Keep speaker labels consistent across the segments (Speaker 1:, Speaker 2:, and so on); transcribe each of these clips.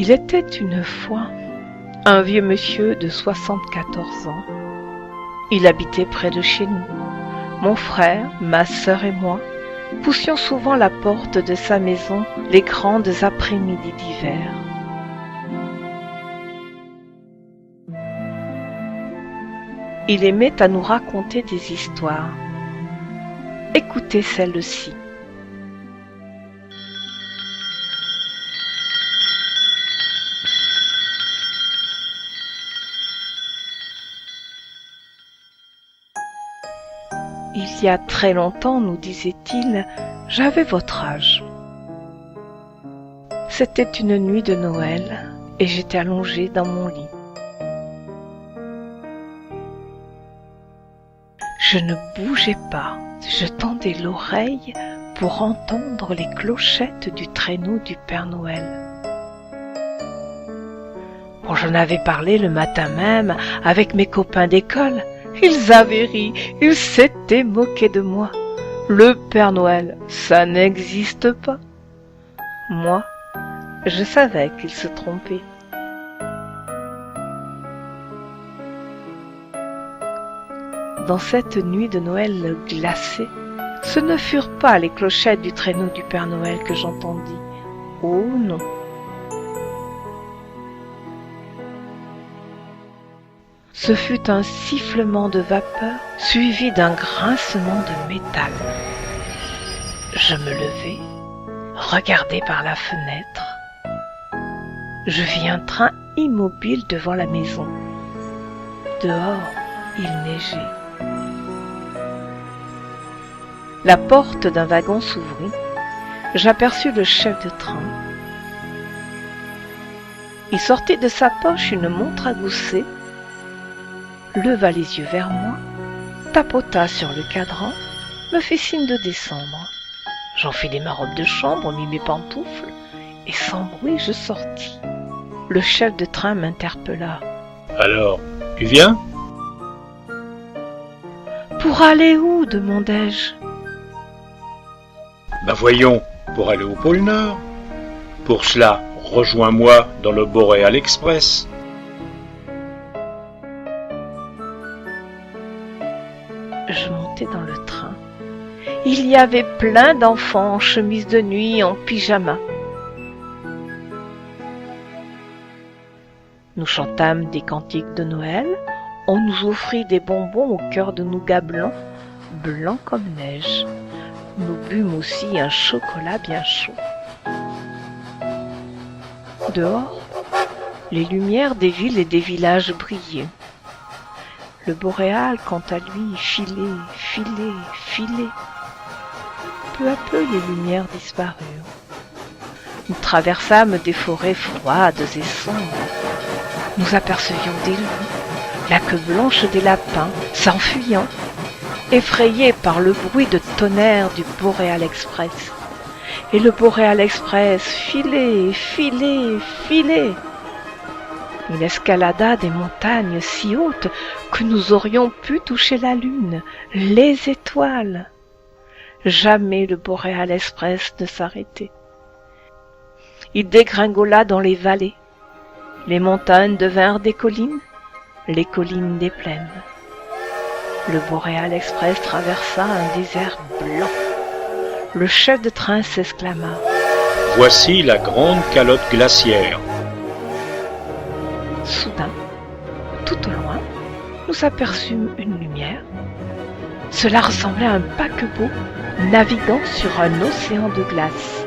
Speaker 1: Il était une fois un vieux monsieur de 74 ans. Il habitait près de chez nous. Mon frère, ma sœur et moi poussions souvent la porte de sa maison les grandes après-midi d'hiver. Il aimait à nous raconter des histoires. Écoutez celle-ci. Il y a très longtemps, nous disait-il, j'avais votre âge. C'était une nuit de Noël et j'étais allongée dans mon lit. Je ne bougeais pas, je tendais l'oreille pour entendre les clochettes du traîneau du Père Noël. Bon, j'en avais parlé le matin même avec mes copains d'école. Ils avaient ri, ils s'étaient moqués de moi. Le Père Noël, ça n'existe pas. Moi, je savais qu'ils se trompaient. Dans cette nuit de Noël glacée, ce ne furent pas les clochettes du traîneau du Père Noël que j'entendis. Oh non! Ce fut un sifflement de vapeur suivi d'un grincement de métal. Je me levai, regardai par la fenêtre. Je vis un train immobile devant la maison. Dehors, il neigeait. La porte d'un wagon s'ouvrit. J'aperçus le chef de train. Il sortit de sa poche une montre à gousset, leva les yeux vers moi, tapota sur le cadran, me fit signe de descendre. J'enfilai ma robe de chambre, mis mes pantoufles, et sans bruit je sortis. Le chef de train m'interpella.
Speaker 2: « Alors, tu viens ?»«
Speaker 1: Pour aller où ?» demandai-je.
Speaker 2: Ben voyons, pour aller au pôle Nord. Pour cela, rejoins-moi dans le Boreal Express. »
Speaker 1: Je montai dans le train. Il y avait plein d'enfants en chemise de nuit, en pyjama. Nous chantâmes des cantiques de Noël. On nous offrit des bonbons au cœur de nougat blanc, blanc comme neige. Nous bûmes aussi un chocolat bien chaud. Dehors, les lumières des villes et des villages brillaient. Le boréal, quant à lui, filait, filait, filait. Peu à peu, les lumières disparurent. Nous traversâmes des forêts froides et sombres. Nous apercevions des loups, la queue blanche des lapins, s'enfuyant, effrayés par le bruit de tonnerre du Boreal Express. Et le Boreal Express filait, filait, filait. Il escalada des montagnes si hautes que nous aurions pu toucher la lune, les étoiles. Jamais le Boreal Express ne s'arrêtait. Il dégringola dans les vallées. Les montagnes devinrent des collines, les collines des plaines. Le Boreal Express traversa un désert blanc. Le chef de train s'exclama.
Speaker 2: « Voici la grande calotte glaciaire. »
Speaker 1: Soudain, tout au loin, nous aperçûmes une lumière. Cela ressemblait à un paquebot naviguant sur un océan de glace.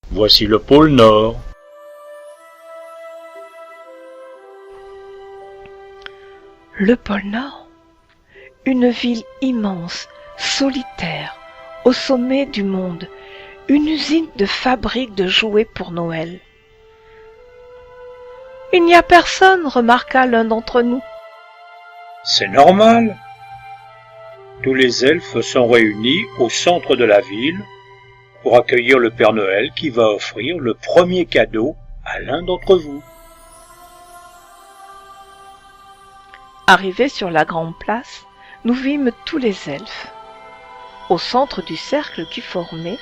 Speaker 2: Voici le pôle Nord.
Speaker 1: Le pôle Nord, une ville immense, solitaire, au sommet du monde, une usine de fabrique de jouets pour Noël. « Il n'y a personne, remarqua l'un d'entre nous. »«
Speaker 2: C'est normal. Tous les elfes sont réunis au centre de la ville pour accueillir le Père Noël qui va offrir le premier cadeau à l'un d'entre vous. »
Speaker 1: Arrivés sur la grande place, nous vîmes tous les elfes. au centre du cercle qui formait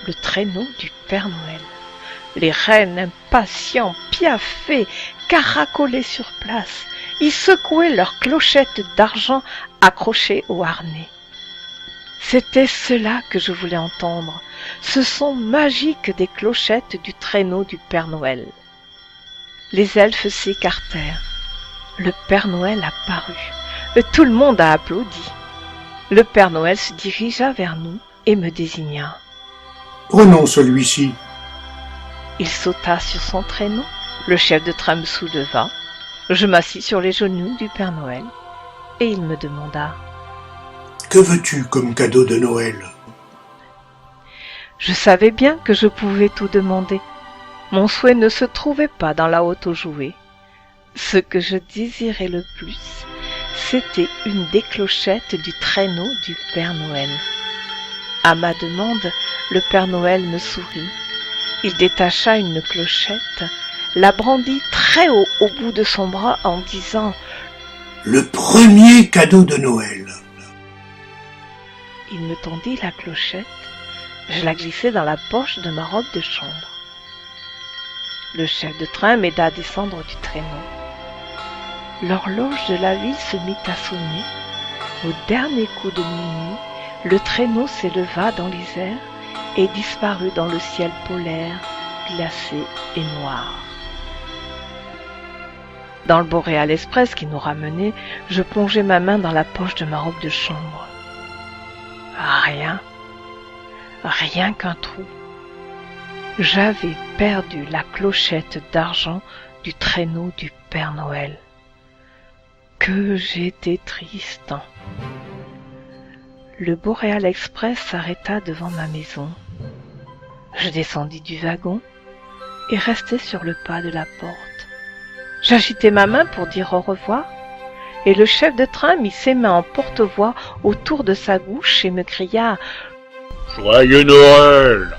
Speaker 1: le traîneau du Père Noël. Les rennes impatients piaffaient, caracolaient sur place. Ils secouaient leurs clochettes d'argent accrochées au harnais. C'était cela que je voulais entendre, ce son magique des clochettes du traîneau du Père Noël. Les elfes s'écartèrent. Le Père Noël apparut. Tout le monde a applaudi. Le Père Noël se dirigea vers nous et me désigna.
Speaker 3: « Prenons celui-ci. »
Speaker 1: Il sauta sur son traîneau. Le chef de train me souleva. Je m'assis sur les genoux du Père Noël et il me demanda
Speaker 3: « Que veux-tu comme cadeau de Noël ?»
Speaker 1: Je savais bien que je pouvais tout demander. Mon souhait ne se trouvait pas dans la haute aux jouets. Ce que je désirais le plus, c'était une des clochettes du traîneau du Père Noël. À ma demande, le Père Noël me sourit. Il détacha une clochette, la brandit très haut au bout de son bras en disant «
Speaker 3: Le premier cadeau de Noël !»
Speaker 1: Il me tendit la clochette, je la glissai dans la poche de ma robe de chambre. Le chef de train m'aida à descendre du traîneau. L'horloge de la ville se mit à sonner. Au dernier coup de minuit, le traîneau s'éleva dans les airs et disparut dans le ciel polaire, glacé et noir. Dans le Boréal Express qui nous ramenait, je plongeai ma main dans la poche de ma robe de chambre. Rien qu'un trou. J'avais perdu la clochette d'argent du traîneau du Père Noël. Que j'étais triste. Le Boréal Express s'arrêta devant ma maison. Je descendis du wagon et restai sur le pas de la porte. J'agitai ma main pour dire au revoir et le chef de train mit ses mains en porte-voix autour de sa bouche et me cria «
Speaker 2: Joyeux Noël !»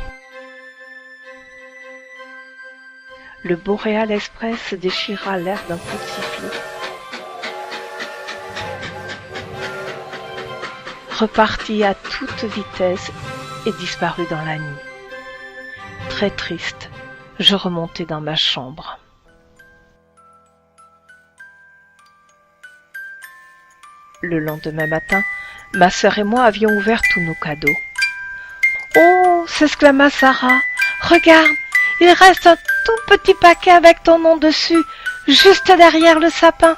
Speaker 1: Le Boréal Express déchira l'air d'un coup de sifflet. Repartit à toute vitesse et disparut dans la nuit. Très triste, je remontai dans ma chambre. Le lendemain matin, ma sœur et moi avions ouvert tous nos cadeaux. « Oh !» s'exclama Sarah. « Regarde, il reste un tout petit paquet avec ton nom dessus, juste derrière le sapin. »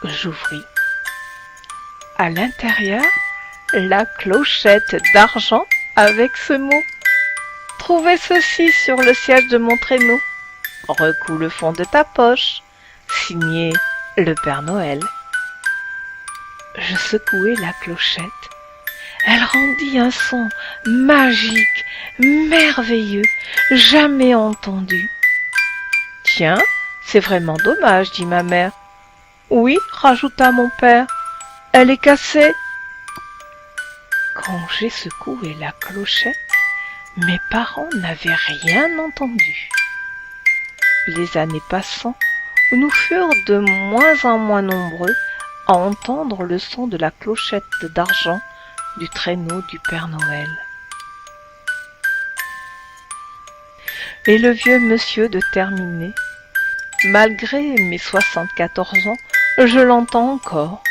Speaker 1: J'ouvris. À l'intérieur, la clochette d'argent avec ce mot. « Trouvez ceci sur le siège de mon traîneau. Recoue le fond de ta poche. Signé le Père Noël. » Je secouai la clochette. Elle rendit un son magique, merveilleux, jamais entendu. « Tiens, c'est vraiment dommage, dit ma mère. »« Oui, rajouta mon père, elle est cassée. » Quand j'ai secoué la clochette, mes parents n'avaient rien entendu. Les années passant, nous furent de moins en moins nombreux à entendre le son de la clochette d'argent du traîneau du Père Noël. Et le vieux monsieur de Terminé, malgré mes 74 ans, je l'entends encore.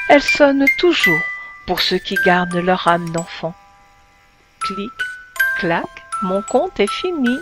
Speaker 1: Elle sonne toujours pour ceux qui gardent leur âme d'enfant. Clic, clac, mon compte est fini.